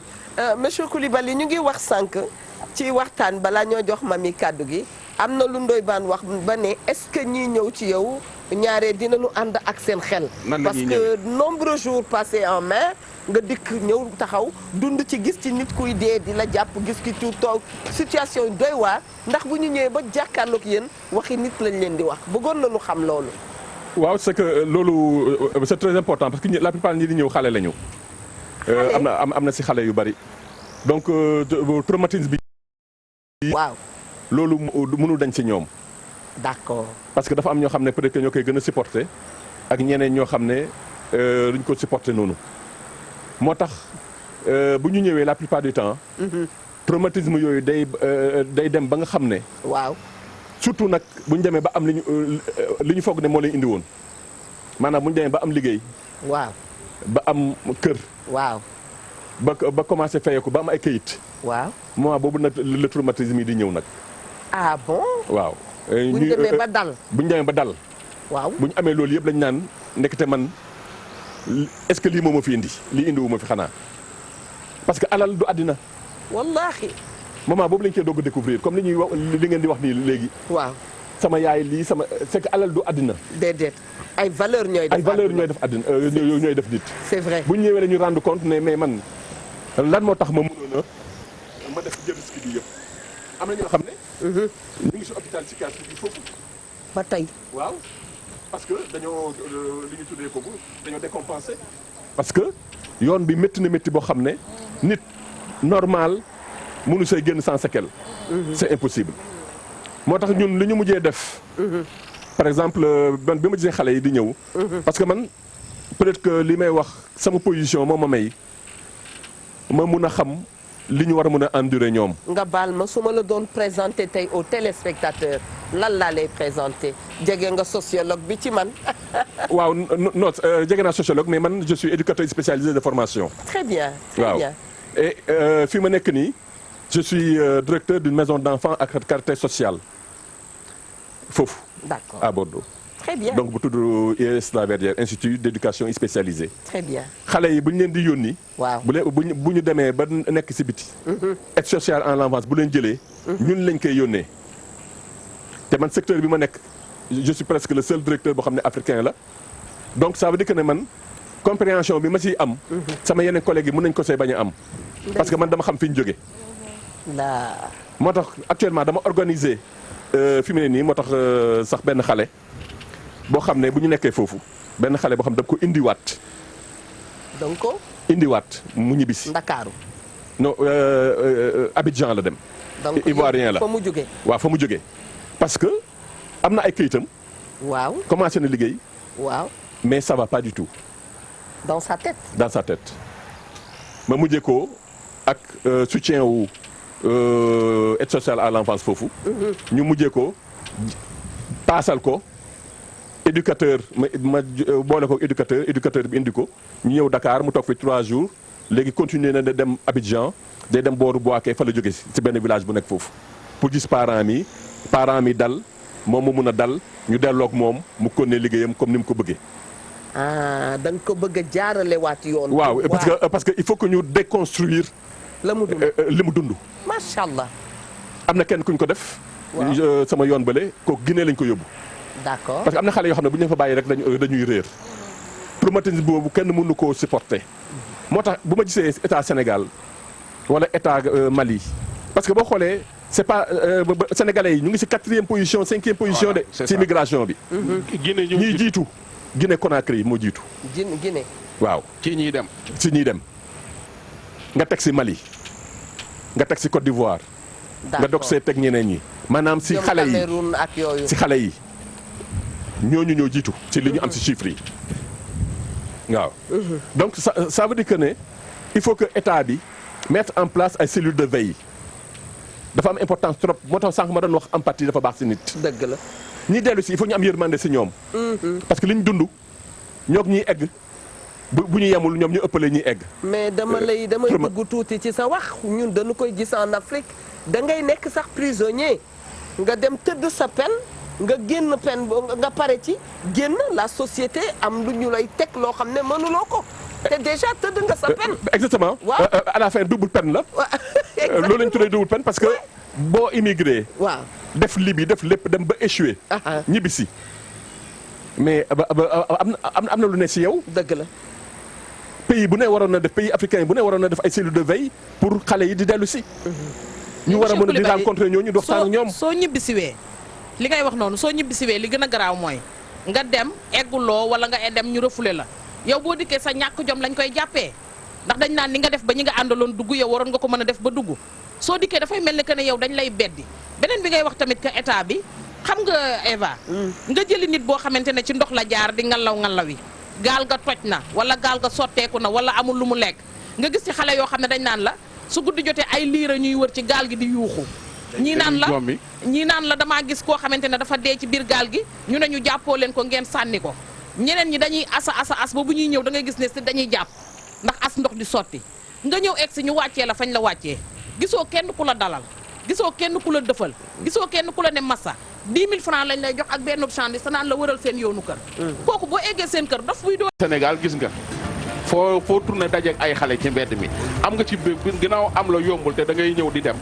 monsieur Coulibaly ñu ngi wax sànq ci waxtaan balaa ñoo jox mami kàddu gi am na lu Ndoye Bane wax ba ne est-ce que ñii ñëw ci yow ñaare dinañu ànd ak seen xel parce que nombreux jours passés en mer nga dikk ñëw taxaw dund ci gis ci nit kuy dee di la jàpp gis ki ci toog situation yi doy waar ndax bu ñu ñëwee ba jàkkaarloog yéen waxi nit lañ leen di wax bëggoon nañu xam loolu waaw c'est que loolu c'est très important parce que la plupart ñi di ñëw xale lañu am na si xale yu bari donc traumatisme bi waaw loolu mënul dañ si ñoom d'accord parce que dafa am ñoo xam ne peut-être que ñoo koy gën a supporter ak ñeneen ñoo xam ne duñ ko supporter noonu moo tax bu ñu ñëwee la plupart du temps traumatisme yooyu day dem ba nga xam ne waaw surtout nag bu ñu demee ba am li ñu foog ne moo leen indi woon maanaam bu ñu demee ba am liggéey waaw ba am kër waaw ba commencé fayeeku ba am ay këyit waaw moment boobu nag le traumatisme yi di ñëw nag ah bon waaw bu ñu demee ba dal bu ñu demee ba dal waaw bu ñu amee loolu yëpp lañ naan ndekete man est-ce que lii moo ma fi indi lii indiwu ma fi xanaa parce que alal du àddina wallaahi moment boobu lañ koy doog a découvrir comme li ñuy wax li ngeen di wax nii léegi waaw sama yaay lii sama c'est que alal du àddina déedéet ay valeur ñooy def àddina ñooy def nit c'est vrai bu ñu ñëwee la ñu rendre compte ne mais man lan moo tax ma mënoon a ma def jël risque bi yëpp am na ñoo xam ne ñu ngi si hôpital psychiatrique bi foofu ba tey waaw parce que dañoo li ñu tuddee foofu dañoo décompensé parce que yoon bi métti na métti boo xam ne nit normal mënu say génn sans séquelle c'est impossible moo tax ñun li ñu mujjee def par exemple man bi ma gisee xale yi di ñëw parce que man peut-être que li may wax sama position moo ma may ma mun a xam li ñu war a mën a endurer ñoom. nga baal ma su ma la doon présenter tey aux téléspectateurs lan laa lay présenter jege nga sociologue bi ci man. waaw non jege naa sociologue mais man je suis éducateur spécialisé de formation. très bien très waaw. bien. Et fi ma nekk nii je suis directeur d'une maison d'enfants à caractère social foofu. d'accord à Bordeaux. très bien donc bu tudd IES La Verdière Institut d'éducation spécialisée. très bien. xale yi bu ñu leen di yónni. waaw bu ñu demee ba nekk ci biti. aide sociale en l'enfance bu leen jëlee. ñun lañ koy yónnee. te man secteur bi ma nekk je suis presque le seul directeur boo xam ne africain la donc ça veut dire que ne man compréhension bi ma ciy am. sama yeneen collègues yi mën nañ ko see bañ a am. parce que man dama xam fi ñu jóge. moo tax actuellement dama organiser fi mu ne nii moo tax sax benn xale boo xam ne bu ñu nekkee foofu benn xale boo xam ne daf ko indiwaat. donc. indiwaat mu ñibbisi. Ndakaaru. non Abidjan la dem. donc Ivoirien la fa mu jógee. waaw fa mu jógee parce que am na ay këyitam. waaw commencé na liggéey. waaw. mais ça va pas du tout. dans sa tête. dans sa tête ma mujjee ko ak soutien wu aide sociale à l'enfance foofu. ñu mujjee ko paasal ko éducateur ma boole ko éducateur bi indi ko ñu ñëw Dakar mu toog fi 3 jours léegi continuer na da dem Abidjan day dem booru Boaké fa la jóge ci benn village bu nekk foofu pour gis parents mi dal moom mu mun a dal ñu delloog moom mu continuer liggéeyam comme ni mu ko bëggee. ah da nga ko bëgg a jaarale waat yoon. waaw parce que il faut que ñu déconstruire. la mu dund li mu dund. macha allah. am na kenn kuñ ko def. sama yoon bële kooku Guinée lañ ko yóbbu. d'accord parce que am na xale yoo xam ne bu ñu leen fa bàyyi rek dañuy réer. traumatisme boobu kenn mënu koo supporter. moo tax bu ma gisee état Sénégal wala état Mali parce que boo xoolee c'est pas sénégalais yi ñu ngi ci 4e position 5e position de. ci immigration bi. Guinée ñuy jiitu. Guinée Conakry moo jiitu. Guinée. waaw ci ñiy dem. ci ñiy dem nga teg ci Mali nga teg ci Côte d'Ivoire. nga dog see teg ñeneen ñi. maanaam ci xale yi Cameroun ak yooyu. ci xale yi ñooñu ñoo jiitu ci li ñu am ci chiffres yi waaw. donc ça veut dire que ne il faut que état bi mettre en place ay cellules de veille dafa am importance trop moo tax sànq ma doon wax empathie dafa baax ci nit. dëgg la. ñi dellu si il faut ñu am yërmande si ñoom. parce que li ñu dund ñoog ñuy egg bu ñu yemul ñoom ñu ëppale ñuy egg. mais damay dugg tuuti ci sa wax ñun dañu koy gis en Afrique da ngay nekk sax prisonnier nga dem tëdd sa peine nga génn peine nga pare ci génn la société am lu ñu lay teg loo xam ne mënuloo ko te déjà tëdd nga sa peine. exactement. waaw à la fin double peine la. loolu la ñu tuddee double peine parce que boo immigré. waaw. def libi def lépp dem ba échoué. ñibbisi mais am na lu ne si yow. dëgg la. pays bu ne waroon na def pays africain bu ne waroon na def ay cellules de veille pour xale yi di dellu si. ñu war a mën a di rencontrer ñooñu di waxtaan ak ñoom. soo ñibbisiwee li ngay wax noonu soo ñibbisiwee li gën a garaaw mooy nga dem egguloo wala nga dem ñu refoulé la yow boo dikkee sa ñàkk jom lañ koy jàppee ndax dañ naan ni nga def ba ñi nga àndaloon dugg yow waroon nga ko mën a def ba dugg soo dikkee dafay mel ni que ne yow dañ lay beddi beneen bi ngay wax tamit que état bi xam nga Eva. nga jëli nit boo xamante ne ci ndox la jaar di ngalaw yi gaal ga toj na wala gaal ga sotteeku na wala amul lu mu lekk nga gis ci xale yoo xam ne dañ naan la su guddi jotee ay liira ñuy wër ci gaal gi di yuuxu ñii naan la damaa gis koo xamante ne dafa dee ci biir gaal gi ñu ne ñu jàppoo leen ko ngeen sànni ko ñeneen ñi dañuy as ba bu ñuy ñëw da ngay gis ne si dañuy jàpp ndax as ndox di sotti nga ñëw egg si ñu wàccee la fañ la wàccee gisoo kenn ku la dalal gisoo kenn ku la dëfal gisoo kenn ku la ne massa 10 000 francs lañ lay jox ak benn chandise sa naan la wëral seen yoonu kër kooku boo eggee seen kër daf buy doo Sénégal gis nga foo tourné dajeek ay xale ci mbedd mi am nga ci ginnaaw am la yombul te da ngay ñëw di dem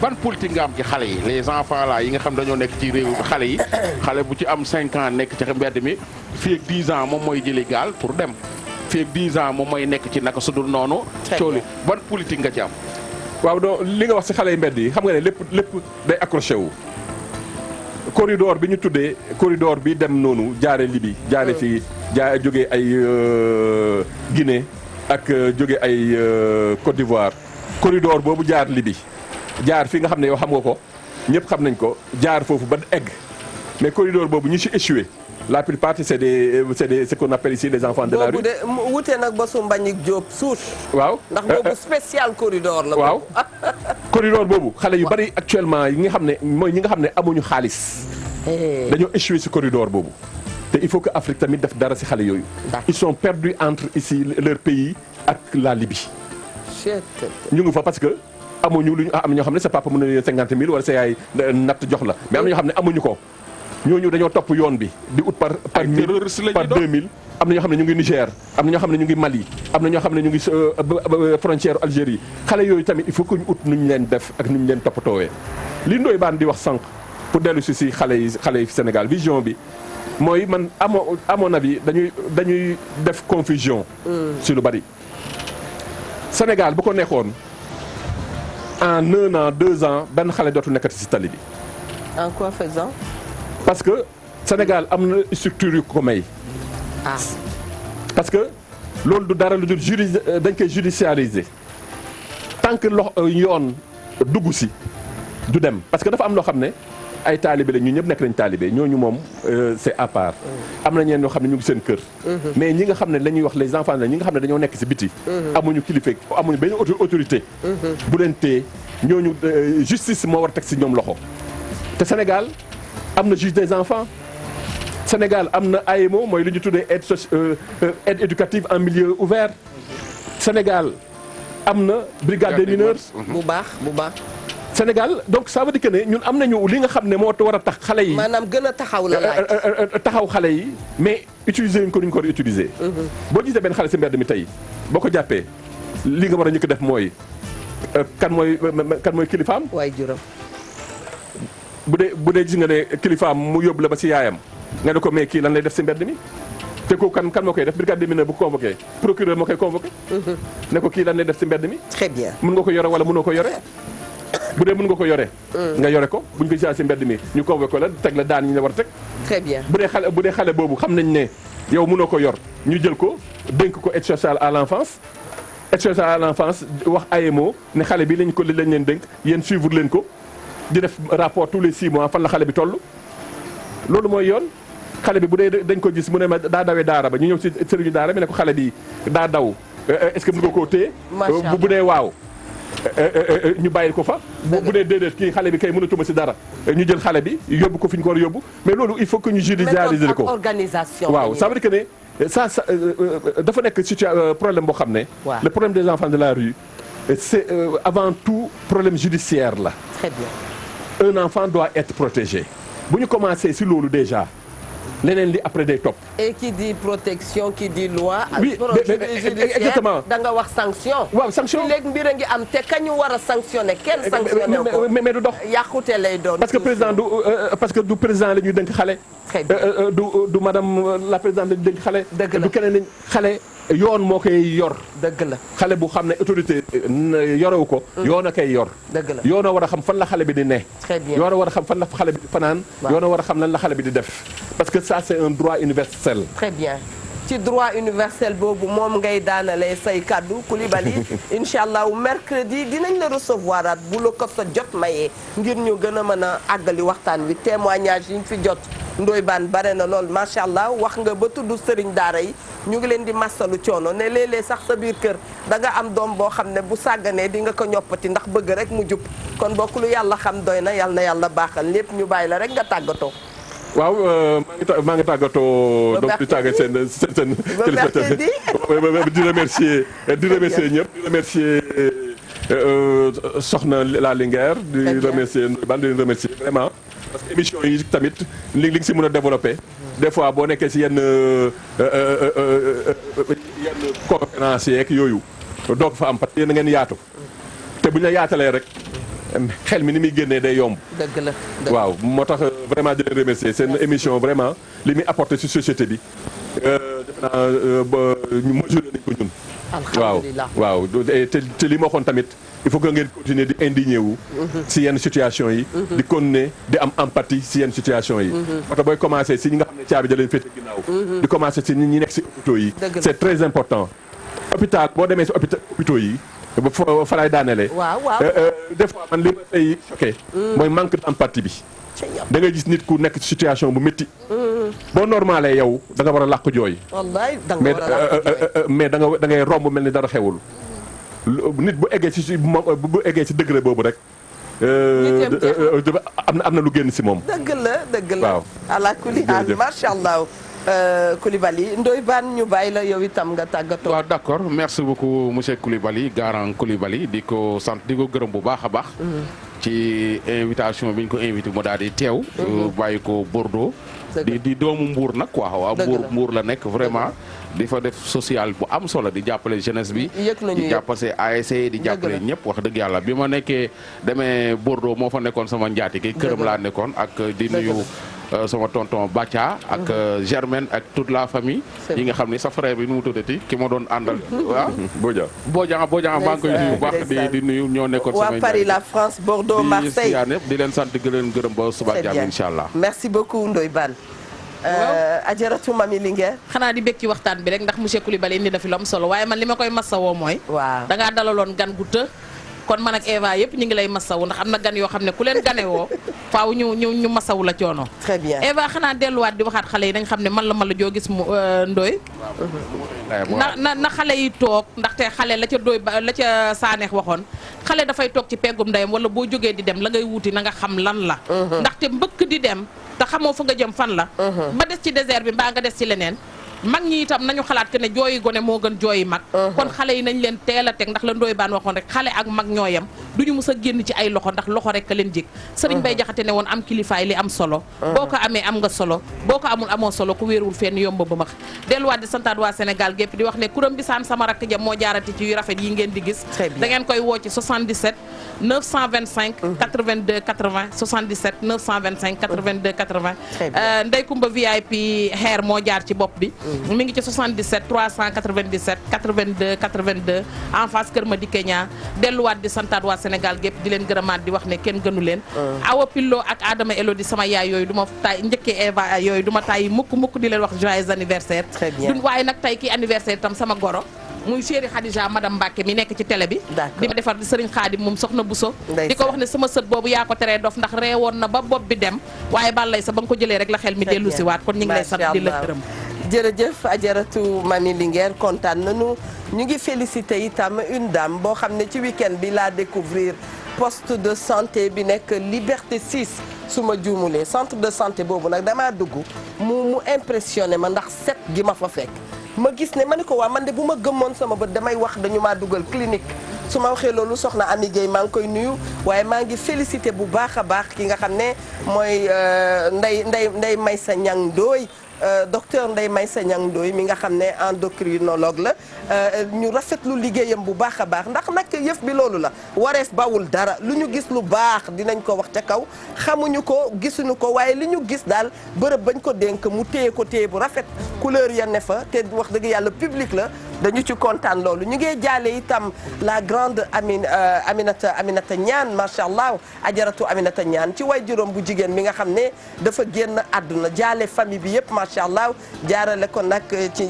ban politique nga am ci xale yi les enfants là yi nga xam dañoo nekk ci réew xale yi xale bu ci am 5 ans nekk ci mbedd mi fii ak 10 ans moom mooy jëli gaal pour dem fii ak 10 ans moom mooy nekk ci naka sudul noonu cooli ban politique nga ci am waaw donc li nga wax ci xale yi mbedd yi xam nga ne lépp day accroché wu corridor bi ñu tuddee corridor bi dem noonu jaare Libye jaare fii jógee ay Guinée ak jóge ay Côte d'Ivoire corridor boobu jaar Libye jaar fi nga xam ne yow xam nga ko ñëpp xam nañ ko jaar foofu ba egg mais corridor boobu ñu ci échoué la plupart c'est ce qu'on appelle ici des enfants de la rue. boobu de wute nag ba su Mbagnick Diop souche. waaw ndax boobu spécial corridor la. waaw corridor boobu xale yu bari actuellement yi nga xam ne mooy ñi nga xam ne amuñu xaalis. dañoo échoué ci corridor boobu. te il faut que Afrique tamit def dara ci xale yooyu. ils sont perdus entre ici leur pays ak la Libye. ñu ngi fa parce que amuñu lu ñu am ñoo xam ne sa papa mën na leen 50 000 wala sa yaay natt jox la mais am na ñoo xam ne amuñu ko. ñooñu dañoo topp yoon bi di ut par 1000 par 2000 am na ñoo xam ne ñu ngi Niger am na ñoo xam ne ñu ngi Mali am na ñoo xam ne ñu ngi frontière Algérie xale yooyu tamit il faut que ñu ut nu ñu leen def ak nu ñu leen toppatoowee. li Ndoye Bane di wax sànq pour dellu si xale yi Sénégal vision bi mooy man à mon avis dañuy def confusion. si lu bari. Sénégal bu ko neexoon en 1 an 2 ans benn xale dootu nekkati si tali bi. en quoi faisant. parce que Sénégal am na structure yu ko may. parce que loolu du dara lu dul dañ koy judiciariser tant que yoon dugg si du dem parce que dafa am loo xam ne ay taalibe la ñu ñëpp nekk nañ taalibe ñooñu moom c'est à part. am na ñeen ñoo xam ne ñu ngi seen kër. mais ñi nga xam ne la ñuy wax les enfants la ñi nga xam ne dañoo nekk si biti. amuñu kilifa amuñu benn autorité. bu leen téye ñooñu justice moo war a teg si ñoom loxo te Sénégal. am na juge des enfants Sénégal am na AEMO mooy lu ñu tuddee aide éducative en milieu ouvert Sénégal am na brigade des mineurs. bu baax. Sénégal donc ça veut dire que ne ñun am nañu li nga xam ne moo war a tax xale yi. maanaam gën a taxaw la laaj. taxaw xale yi mais utiliser ko ni ñu ko war a utiliser. boo gisee benn xale si mbedd mi tey boo ko jàppee li nga war a njëkk def mooy kan mooy kilifaam. waay juróom. bu dee gis nga ne kilifaam mu yóbbu la ba si yaayam nga ne ko mais kii lan lay def si mbedd mi te ko kan moo koy def brigade des mineurs bu convoqué procureur moo koy convoqué. ne ko kii lan lay def si mbedd mi. très bien mën nga ko yore wala mënoo ko yore. bu dee mën nga ko yore. nga yore ko buñ ko gisee si mbedd mi ñu convoqué la teg la daan ñu la war a teg. très bien bu dee xale boobu xam nañ ne yow mënoo ko yor ñu jël ko dénk ko aide sociale à l'enfance. aide sociale à l'enfance wax AEMO ne xale bi lañ leen dénk yéen suivre leen ko. di def rapport tous les 6 mois fan la xale bi toll loolu mooy yoon xale bi bu dee dañ ko gis mu ne ma daa dawee daara ba ñu ñëw si sëriñu daara bi ne ko xale bi daa daw est-ce que mën nga koo téye bu dee waaw ñu bàyyil ko fa bu dee déedéet kii xale bi kay mënatuma si dara ñu jël xale bi yóbbu ko fi ñu ko war a yóbbu mais mais loolu il faut que ñu judiciariser ko organisation waaw ça veut dire que ne ça dafa nekk problème boo xam ne le problème des enfants de la rue c'est avant tout problème judiciaire la. Très bien. Un enfant doit être protégé bu ñu commencé si loolu déjà leneen li après day topp. et qui dit protection qui dit loi. oui exactement da nga wax sanction. waaw sanction léegi mbir a ngi am te kañu war a sanctionné kenn sanctionné ko mais du dox. yàqute lay doon. parce que du président la ñuy dénk xale. très bien du madame la présidente la ñuy dénk xale. dëgg la du keneen xale. yoon moo koy yor. dëgg la xale bu xam ne autorité yorewu ko. yoon a koy yor. dëgg la yoon a war a xam fan la xale bi di ne. très bien yoon a war a xam fan la xale bi di fanaan. yoon a war a xam lan la xale bi di def. parce que ça c'est un droit universel. très bien ci droit universel boobu moom ngay daanalee say kaddu Coulibaly incha allah mercredi dinañ la recevoir at bu la ko sa jot mayee ngir ñu gën a mën a àggali waxtaan wi témoignage yi ñu fi jot. Ndoye Bane bare na lool macha allah wax nga ba tudd sëriñ daara yi ñu ngi leen di massalu coono ne léeg-léeg sax sa biir kër da nga am doom boo xam ne bu sàgganee di nga ko ñoppati ndax bëgg rek mu jub kon bokk lu yàlla xam doy na yàlla baaxal lépp ñu bàyyi la rek nga tàggatoo. waaw maa ngi tàggatoo. donc di tàggat seen di remercier ñëpp di remercier soxna la Linguère di remercier Ndoye Bane di remercier vraiment. parce que émission yi tamit li nga si mën a développer des fois boo nekkee si yenn conférence yeeg yooyu doo ko fa am parce que yéen ngeen yaatu te bu ñu la yaatalee rek xel mi ni muy génnee day yomb. dëgg la waaw moo tax vraiment di leen remercier seen émission vraiment li muy apporter si société bi defe naa ñu mesurer nañ ko ñun. alhamdulilah waaw te li ma waxoon tamit il faut que ngeen continuer di indigné wu. si yenn situation yi. di continuer di am empathie si yenn situation yi. moo tax booy commencer si ñi nga xam ne caabi da leen féete ginnaaw. di commencer si ñi nekk si hôpitaux yi. c'est très important. hôpital boo demee si hôpitaux yi. fa laay daanelee. des fois man li ma say choqué. mooy manque d'empathie bi. da ngay gis nit ku nekk situation bu métti. boo normalee yow da nga war a làq jooy. wallaay da nga war a làq jooy mais da ngay romb mel ni dara xewul. nit bu eggee bu eggee ci degré boobu rek. am na lu génn si moom. dëgg la waaw ala kulli haal macha allah. Coulibaly Ndoye Bane ñu bàyyi la yow itam nga tàggatoo. waaw d'accord merci beaucoup monsieur Coulibaly Garant Coulibaly di ko sant di ko gërëm bu baax a baax. ci invitation bi ñu ko invité mu daal di teew. bàyyi ko Bordeaux. di doomu Mbour nag quoi waaw Mbour la nekk vraiment. di fa def social bu am solo di jàppale jeunesse bi. di jàppale ASC di jàppale ñëpp wax dëgg yàlla bi ma nekkee demee Bordeaux moo fa nekkoon sama njaatige këram laa nekkoon ak di nuyu. sama tonton Batia ak Germaine ak toute la famille yi nga xam ni sa frère bi nu mu tuddati ki ma doon àndal waaw Bodian maa ngi koy nuyu bu baax di nuyu ñoo nekkoon waa Paris la France Bordeaux Marseille di leen sant di leen gërëm ba suba jàmm incha allah merci beaucoup Ndoye Bane Ajaratu Mami Linguère xanaa di bég ci waxtaan bi rek ndax monsieur Coulibaly indi na fi lu am solo waaye man li ma koy massawoo mooy waaw dangaa dalaloon gan gu të kon man ak Eva yëpp ñu ngi lay masawu ndax am na gan yoo xam ne ku leen ganewoo faaw ñu masawu la coono. très bien Eva xanaa delluwaat di waxaat xale yi dañ xam ne man la joo gis mu Ndoye. na xale yi toog ndaxte xale la ca Ndoye la ca Sanex waxoon xale dafay toog ci peggum ndeyam wala boo jógee di dem la ngay wuti na nga xam lan la. ndaxte mbëkk di dem te xamoo fa nga jëm fan la. ba des ci désert bi mbaa nga des ci leneen. mag ñi itam nañu xalaat que ne jooyi gone moo gën jooyi mag kon xale yi nañ leen teel a teg ndax la Ndoye Bane waxoon rek xale ak mag ñooyam duñu mus a génn ci ay loxo ndax loxo rek ka leen jik sëriñ Bay Jaxate ne woon am kilifaay li am solo boo ko amee am nga solo boo ko amul amoo solo ku wéerul fenn yomb ba max delluwaat di santaat waa Sénégal gépp di wax ne kuram bisaan sama rakk jam moo jaarati ci yu rafet yi ngeen di gis da ngeen koy woo ci 77 925 82 80 77 925 82 80 Ndey Kumba VIP xeer moo jaar ci bopp bi mi ngi ci 77 397 82 82 en face Kër Madické Niang delluwaat di santaat waa Sénégal gépp di leen gërëmaat di wax ne kenn gënu leen Awa Pillo ak Adama Elodi sama yaay yooyu du ma tay njëkkee Eva yooyu du ma tay mukk di leen wax joyeux anniversaire waaye nag tey kii anniversaire itam sama goro muy chéri Khadija madame Mbacke mi nekk ci télé bi di ma defar di sëriñ Khadim moom soxna Bousso di ko wax ne sama sët boobu yaa ko teree dof ndax reewoon na ba bopp bi dem waaye bàllay sa ba nga ko jëlee rek la xel mi dellu si waat kon ñu ngi lay sant di la gërëm jërëjëf Ajaratu Mami Linguère kontaan nañu ñu ngi félicité itam une dame boo xam ne ci week-end bi laa découvrir poste de santé bi nekk Liberté 6 su ma juumulee centre de santé boobu nag damaa dugg mu impressionné ma ndax set gi ma fa fekk ma gis ne ma ne ko waa man de bu ma gëmmoon sama bët damay wax dañu maa dugal clinique su ma waxee loolu soxna Ami Gueye maa ngi koy nuyu waaye maa ngi félicité bu baax a baax ki nga xam ne mooy Ndeye Maysa Niang Ndoye docteur Ndeye Maysa Niang Ndoye mi nga xam ne endocrinologue la ñu rafetlu liggéeyam bu baax a baax ndax nag yëf bi loolu la wareef bawul dara lu ñu gis lu baax dinañ ko wax ca kaw xamuñu ko gisuñu ko waaye li ñu gis daal bërëb bañ ko dénk mu téye ko téye bu rafet couleur ya ne fa te wax dëgg yàlla public la dañu ci kontaan loolu ñu ngi jaale itam la grande Aminata Niane macha allah ajaratu Aminata Niane ci way juróom bu jigéen mi nga xam ne dafa génn àdduna jaale famille bi yëpp macha allah jaarale ko nag ci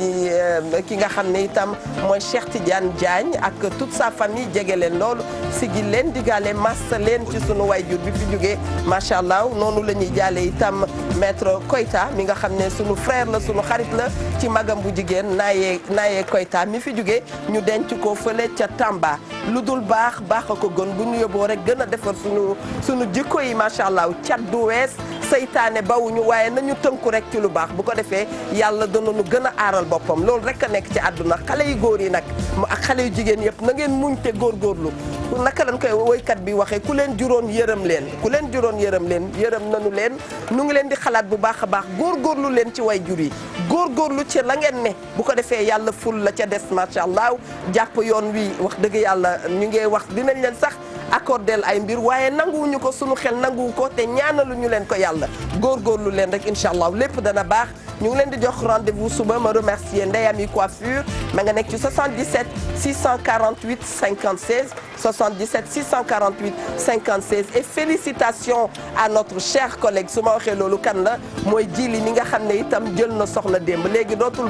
ki nga xam ne itam mooy Cheikh Tidiane Diagne ak toute sa famille jege leen loolu sigil leen digale massa leen ci sunu way jur bi fi jógee macha allah noonu la ñuy jaale itam maître Koyta mi nga xam ne sunu frère la sunu xarit la ci magam bu jigéen Naye Koyta mi fi jógee ñu denc ko fële ca Tamba lu dul baax a ko gën bu ñu yóbboo rek gën a defar sunu jikko yi macha allah cat du wees saytaane bawuñu waaye nañu tënku rek ci lu baax bu ko defee yàlla danañu gën a aaral boppam loolu rek a nekk ci àdduna xale yu góor yi nag ak xale yu jigéen yëpp na ngeen muñ te góorgóorlu naka lañ koy woykat bi waxee ku leen juróon yërëm leen yërëm nañu leen nu ngi leen di xalaat bu baax a baax góorgóorlu leen ci way jur yi góorgóorlu ci la ngeen ne bu ko defee yàlla ful la ca des macha allah jàpp yoon wi wax dëgg yàlla ñu ngi wax dinañ leen sax accordel ay mbir waaye nanguwuñu ko sunu xel nanguwu ko te ñaanaluñu leen ko yàlla góorgóorlu leen rek incha allah lépp dana baax ñu ngi leen di jox rendez-vous suba ma remercier Ndeye Amy Coiffure ma nga nekk ci 77 648 56 77 648 56 et félicitations à notre cher collègue su ma waxee loolu kan la mooy Jili mi nga xam ne itam jël na soxna démb léegi dootul